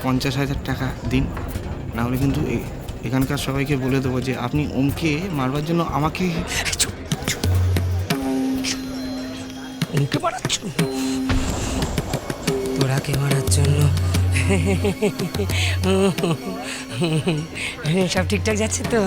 50,000 টাকা দিন, না হলে কিন্তু এখানকার সবাইকে বলে দেবো যে আপনি ওমকে মারবার জন্য আমাকে উল্টে পড়াচ্ছ তোরাকে মারার জন্য। সব ঠিকঠাক যাচ্ছে তো?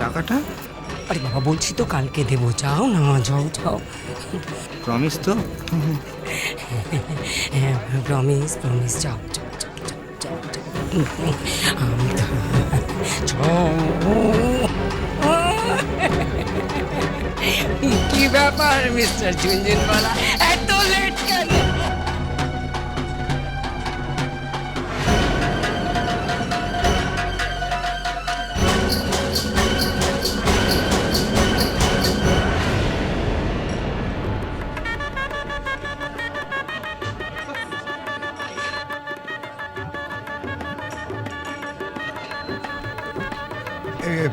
টাকাটা আরে বাবা, বলছি তো কালকে দেবো, যাও না, যাও যাও। প্রমিস তো? হ্যাঁ প্রমিস প্রমিস, যাও যাও যাও যাও যাও। আমি কি ব্যাপার মিস্টার ঝুনঝুনওয়ালা, এত লেট কেন?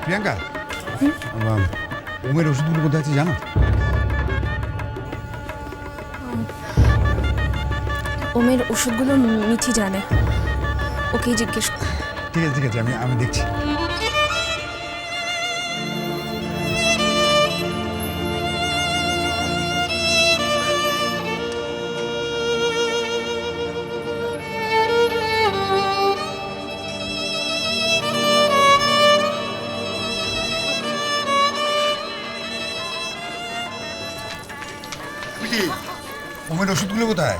প্রিয়াঙ্কা, ওমের ওষুধগুলো কোথায় আছে জানো? ওমের ওষুধগুলো মিঠি জানে, ওকেই জিজ্ঞেস। ঠিক আছে ঠিক আছে, আমি দেখছি। ওমের ওষুধগুলো কোথায়?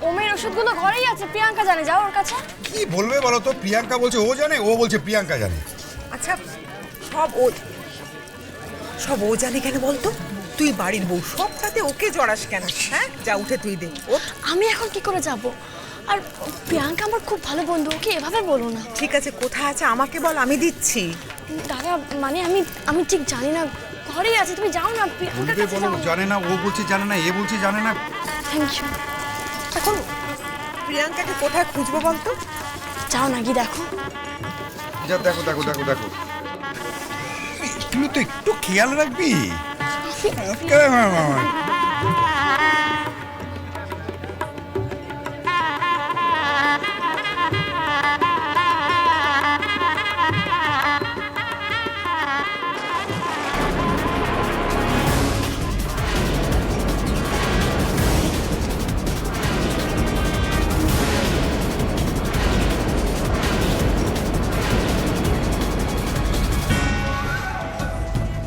ওমের ওষুধগুলো ঘরেই আছে, প্রিয়াঙ্কা জানে, যাও ওর কাছে। কি বলবে বলো তো? প্রিয়াঙ্কা বলছে ও জানে, ও বলছে প্রিয়াঙ্কা জানে। আচ্ছা, সব ও জানে কেন বলতো? তুই বাড়ির বউ, সবটাতে ওকে জড়াস কেন? হ্যাঁ, যা উঠে তুই দে। আমি এখন কি করে যাব? আর প্রিয়াঙ্কা আমার খুব ভালো বন্ধু, ওকে এভাবে বলো না। ঠিক আছে, কোথায় আছে আমাকে বল, আমি দিচ্ছি। দাদা মানে আমি ঠিক জানি না, ঘরেই আছে, তুমি যাও না প্রিয়াঙ্কার বলবে কাছে বলো, যাও। জানে না, ও বলছে জানে না, এ বলছে জানে না। Thank you. এখন প্রিয়াঙ্কাকে কোথায় খুঁজবো বলতো? যাও না, গিয়ে দেখো। যা দেখো দেখো দেখো দেখো, তুই তো একটু খেয়াল রাখবি।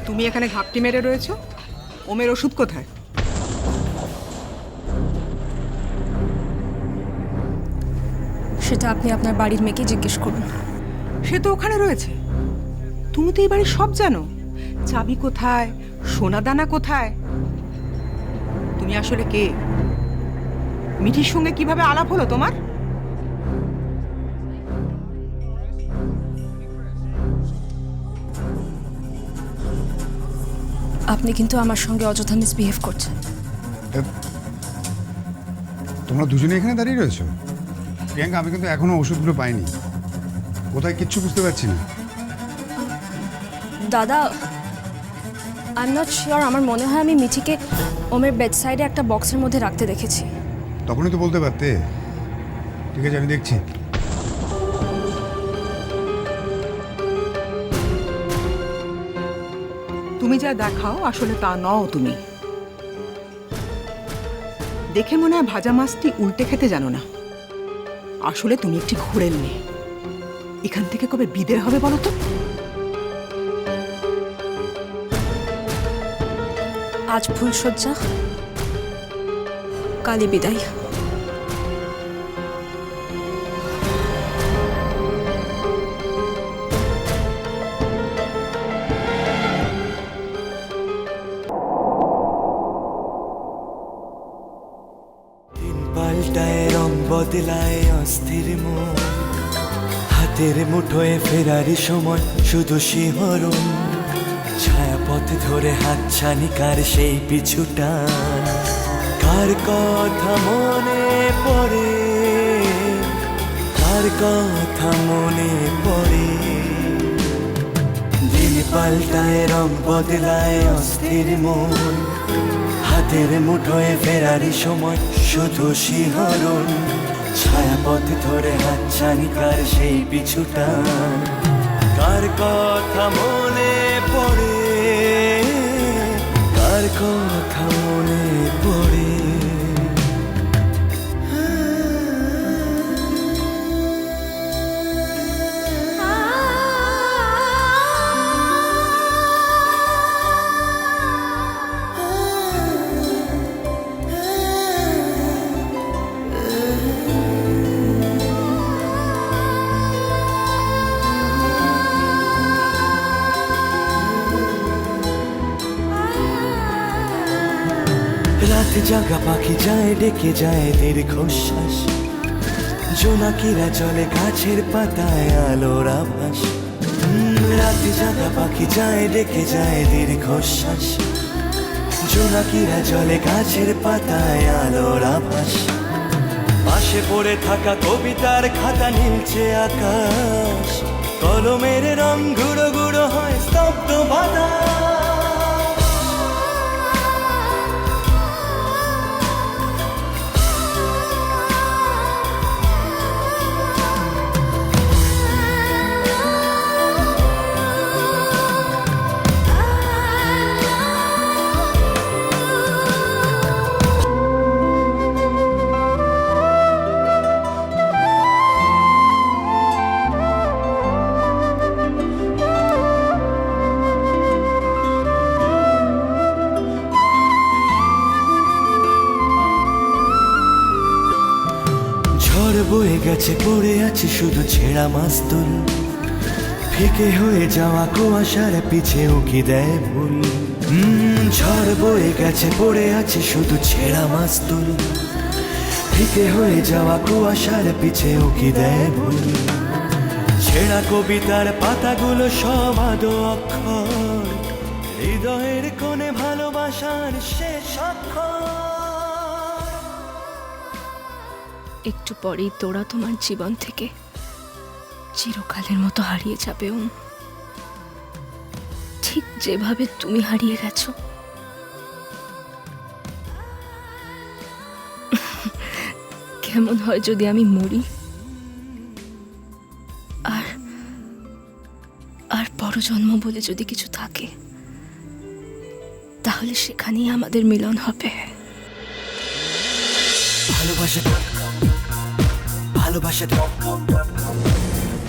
তুমি এখানে ঘাপটি মেরে রয়েছো, ওমের ওষুধ কোথায়? সেটা আপনি আপনার বাড়ির মেয়েকে জিজ্ঞেস করুন। সে তো ওখানে রয়েছে। তুমি তো এই বাড়ির সব জানো, চাবি কোথায়, সোনা দানা কোথায়। তুমি আসলে কে? মিঠির সঙ্গে কিভাবে আলাপ হলো তোমার? আপনি কিন্তু আমার সঙ্গে অযথা মিসবিহেভ করছেন। তোমরা দুজনে এখানে দাঁড়িয়ে রয়েছো? প্রিয়াঙ্কা, আমি কিন্তু এখনো ওষুধগুলো পাইনি, কোথায় কিচ্ছু বুঝতে পারছি না। দাদা, আই এম নট শিওর, আমার মনে হয় আমি মিঠিকে ওমের বেড সাইডে একটা বক্সের মধ্যে রাখতে দেখেছি। তখনই তো বলতে পারতে। ঠিক আছে, আমি দেখছি। তুমি যা দেখাও আসলে তা নও। তুমি দেখে মনে হয় ভাজা মাছটি উল্টে খেতে জানো না। আসলে তুমি একটি ঘোরের মেয়ে। এখান থেকে কবে বিদায় হবে বলো তো? আজ ফুলশয্যা, কালই বিদায়। বদলায় অস্থির মন, হাতের মুঠোয় ফেরারি সময় শুধু শিহরণ, ছায়াপথ ধরে হাতছানি কার সেই পিছুটা, কার কথা মনে পড়ে, কার কথা মনে পড়ে। দিন পাল্টায় রং বদলায় অস্থির মন, হাতের মুঠোয় ফেরারি সময় শুধু শিহরণ, ছায়াপথ ধরে হাতছানি কার সেই পিছুটা, কার কথা মনে পড়ে, কার কথা মনে পড়ে। রাত জাগা পাখি যায় ডেকে যায় দীর্ঘশ্বাস, জোনাকিরা চলে গাছের পাতায় আলোর আভাস। রাত জাগা পাখি যায় ডেকে যায় দীর্ঘশ্বাস, জোনাকিরা চলে গাছের পাতায় আলোর আভাস। পাশে পড়ে থাকা কবিতার খাতা নীলছে আকাশ, কলমের রং গুঁড়ো গুঁড়ো হয় স্তব্ধ বাতাস। ঝড় বয়ে গেছে পড়ে আছে শুধু ছেঁড়া মাস্তুল, ফিকে হয়ে যাওয়া কুয়াশার পিছে উকি দেয় ভুল। ঝড় বয়ে গেছে পড়ে আছে শুধু ছেঁড়া মাস্তুল, ফিকে হয়ে যাওয়া কুয়াশার পিছে উকি দেয় ভুল। ছেঁড়া কবিতার পাতাগুলো সব আদো অক্ষর, হৃদয়ের কোণে ভালোবাসার শেষ অক্ষর। একটু পরেই তোরা তোমার জীবন থেকে চিরকালের মতো হারিয়ে যাবে ওম, ঠিক যেভাবে তুমি হারিয়ে গেছো। কেমন হয় যদি আমি মরি আর আর পরজন্ম বলে যদি কিছু থাকে, তাহলে সেখানেই আমাদের মিলন হবে। ভালোবাসা ভালোবাসা